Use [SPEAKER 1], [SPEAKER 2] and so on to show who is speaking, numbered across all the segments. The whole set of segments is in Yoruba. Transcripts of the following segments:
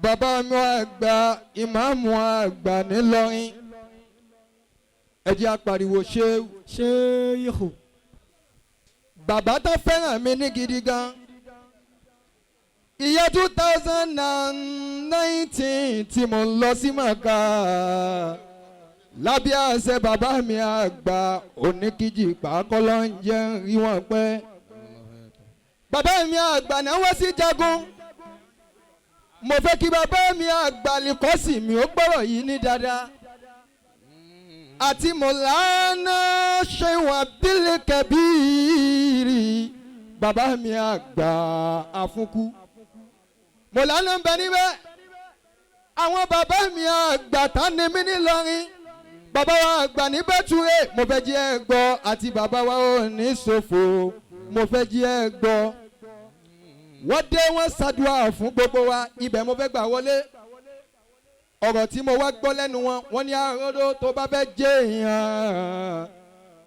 [SPEAKER 1] bàbá mi àgbà ìmáàmù àgbà nílọrin ẹ jẹ́ apariwo Sheikh. Bàbá tó fẹ́ràn mi ní gidi gan. Ìyá 2019 tí mo ń lọ sí Màkà lábẹ́ àṣẹ bàbá mi àgbà oníkìjì pàákọ́lọ́ ń jẹ́ rí wọn pẹ́. Bàbá mi àgbà náà wá sí jagun. Mo fẹ́ kí bàbá mi àgbà lìkọ́sì mi ó gbọ́rọ̀ yìí ní dáadáa. Àti Mọ̀lánà Sheikh Abdul Kabiri bàbá mi àgbà àfúnkú. Mọ̀lánà ń bẹ níbẹ̀. Àwọn bàbá mi àgbà tán ni mí nílọrin. Bàbá wa àgbà ní Bẹ́túrè mo fẹ́ jí ẹ gbọ́ àti bàbá wa ò ní ṣòfò mo fẹ́ jí ẹ gbọ́. Wọ́n dé wọ́n ṣàdúrà fún gbogbo wa ibẹ̀ mo fẹ́ gbà wọlé. Ọ̀rọ̀ tí mo wá gbọ́ lẹ́nu wọn wọ́n ní Arodo tó bá fẹ́ jẹ́ èèyàn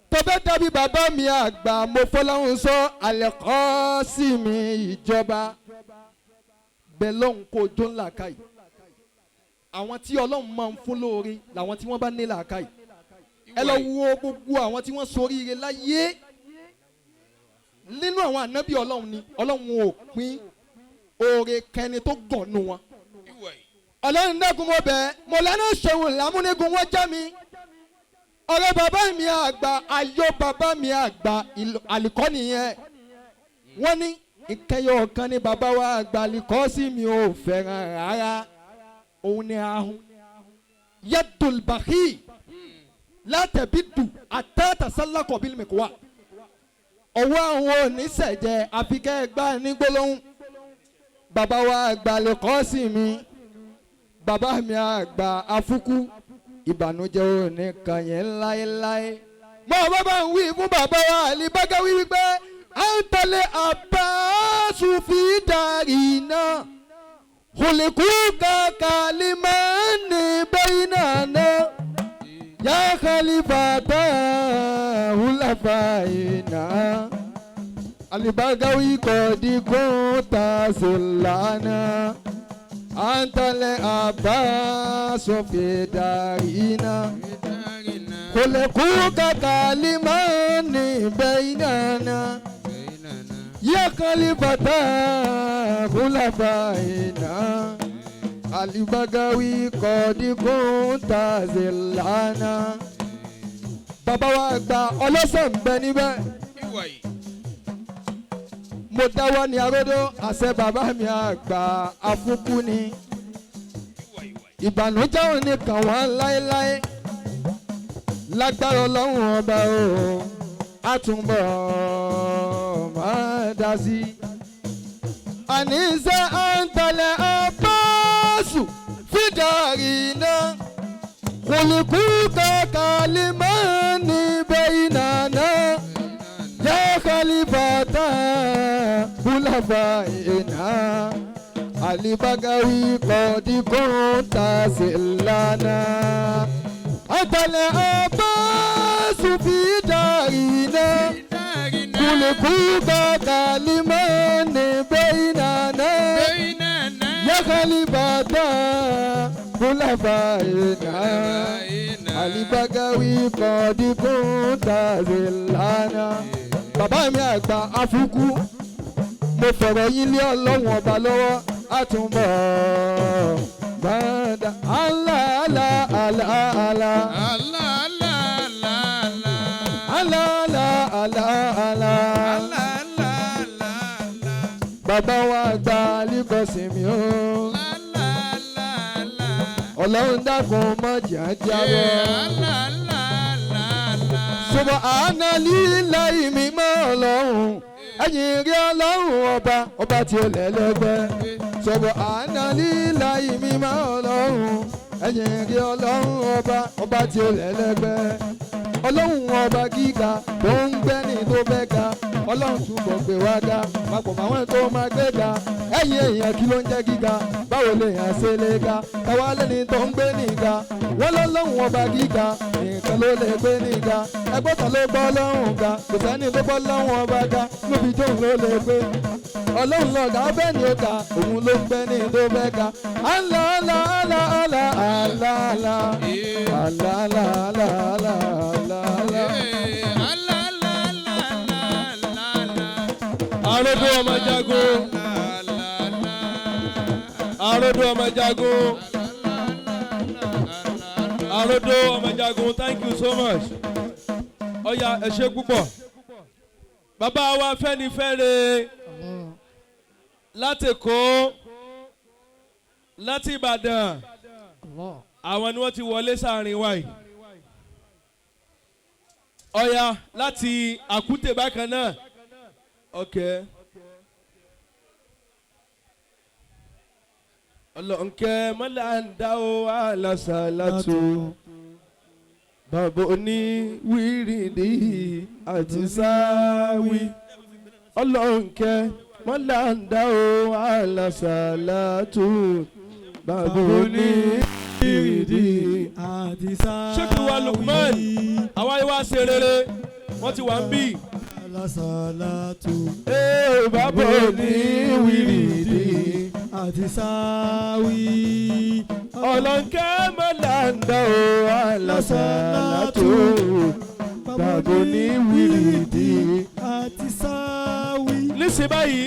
[SPEAKER 1] tó fẹ́ dàbí bàbá mi àgbà mo fọlọ́run sọ àlẹ́kọ́ sí mi ìjọba bẹ́ẹ̀ lọ́hùn kó jó ńlá káyì. Àwọn tí Ọlọ́run máa ń fún lóore làwọn tí wọ́n bá ní làákàyè. Ẹ lọ wo gbogbo àwọn tí wọ́n ṣoríire láyé nínú àwọn ànábì Ọlọ́run ni Ọlọ́run ò pín oore kẹni tó gànnú wọn. Ọlọ́run dẹ́kun mo bẹ̀ mo lẹ́nu ṣòwò lámúnigun wọ́n jẹ́ mi. Ọ̀rẹ́ bàbá mi àgbà ayọ̀ bàbá mi àgbà àlìkọ́ nìyẹn. Wọ́n ní ìkẹyọ̀ kan ní bàbá wa àgbà àlìkọ́ sí mi ò fẹ́ràn rárá. Òun ni ahun. Yadul bakhi látẹ̀bídù àtàtàsálàkọ̀ bíi mẹ́kọ̀wá. Ọwọ́ àwọn oníṣẹ̀jẹ̀ àfikẹ́ ẹgbà ní gbólóhùn. Bàbá wa àgbà àlìkọ́ sí mi. Bàbá mi àgbà afúkú ìbànújẹ́ òní kan yẹn láéláé. Mo bàbá ń wí fún bàbá wa Al-Bagawy wípé à ń tẹ̀lé Abbasu fi dàrí náà. Khulikuka kalimani bainana ya khalifata hulafaina. Al-Bagawy kodi kunta zulana. Antale Abbasu fi darina. Khulikuka kalimani bainana ya khalifata hulafaina. Al-Bagawy kodi kunta zillana. Bàbá wa àgbà ọlọ́sẹ̀ ń bẹ níbẹ̀. Mo dáwọ́ ní Arodo àṣẹ bàbá mi àgbà afúnkú ni. Ìbànújẹ́ ò ní kàn wọ́n láéláé. Lágbára Ọlọ́run ọba o àtúnbọ̀ máa dá sí. Àníṣe àǹtẹ̀lẹ̀ Abbasu fìdárì náà. Khulikuka kalimani bainana ya khalifata hulafaina. Al-Bagawy kodi kunta zillana. Àǹtẹ̀lẹ̀ Abbasu fìdárì Khulikuka kalimani bainana ya khalifata hulafaina. Al-Bagawy kodi kunta zillana. Bàbá mi àgbà afúkú mo fọ̀rọ̀ yín lé Ọlọ́run ọba lọ́wọ́ àtúnbọ̀ gbọ́dọ̀ Allah Allah Allah Allah Allah Allah Allah Allah bàbá wa àgbà líkọ̀sí mi o. Ọlọ́run dákun mọ́ jàjáwọ́. Subhana lillahi mímọ́ Ọlọ́run. Ẹ̀yìn rí Ọlọ́run ọba tí ó lẹ́lẹ́gbẹ́. Subhana lillahi mímọ́ Ọlọ́run. Ẹ̀yìn rí Ọlọ́run ọba tí ó lẹ́lẹ́gbẹ́. Ọlọ́run ọba gíga tó ń gbẹ́ni tó fẹ́ ga. Ọlọ́run túbọ̀ gbé wá ga papọ̀ máwọn tó máa gbé ga. Ẹ̀yin èèyàn kí ló ń jẹ́ gíga? Báwo lè yàn ṣe lè ga? Táwa lẹ́ni tó ń gbé níga. Wọ́n lọ́lọ́run ọba gíga nìkan ló lè gbé níga. Ẹgbẹ́ kan ló gbọ́ Ọlọ́run ga. Kò sẹ́ni tó gbọ́ Ọlọ́run ọba ga. Lóbi tóun ló lè gbé. ọlọ́run lọ́gà bẹ́ẹ̀ ni ó ga òun ló ń gbẹ́ ní tó fẹ́ ga. Allah Allah Allah Allah Allah Allah Allah Allah Allah Allah. Arodo ọmọ jagun. Arodo ọmọ jagun. Arodo ọmọ jagun, thank you so much. Ọya ẹ ṣé púpọ̀. Bàbá wa Fẹ́nifẹ́re láti Èkó, láti Ìbàdàn, àwọn ni wọ́n ti wọlé sáàrin wa yìí. Ọya láti Àkútè bákan náà. Okay. Ọlọ́nkẹ́ mọ́lá ń dá o alásàlátù bàbá oní wíìrìdì àti sáwí. Ọlọ́nkẹ́ mọ́lá ń dá o alásàlátù bàbá oní wíìrìdì àti sáwí. Sheikh wa Lukman àwa yìí wá ṣe rere wọ́n ti wà ń bì. Alásàlátù bàbá oní wíìrìdì àti sáwí. Ọlọ́nkẹ́ mọ́lá ń dá o alásàlátù bàbá oní wíìrìdì àti sáwí. Níṣẹ́ báyìí.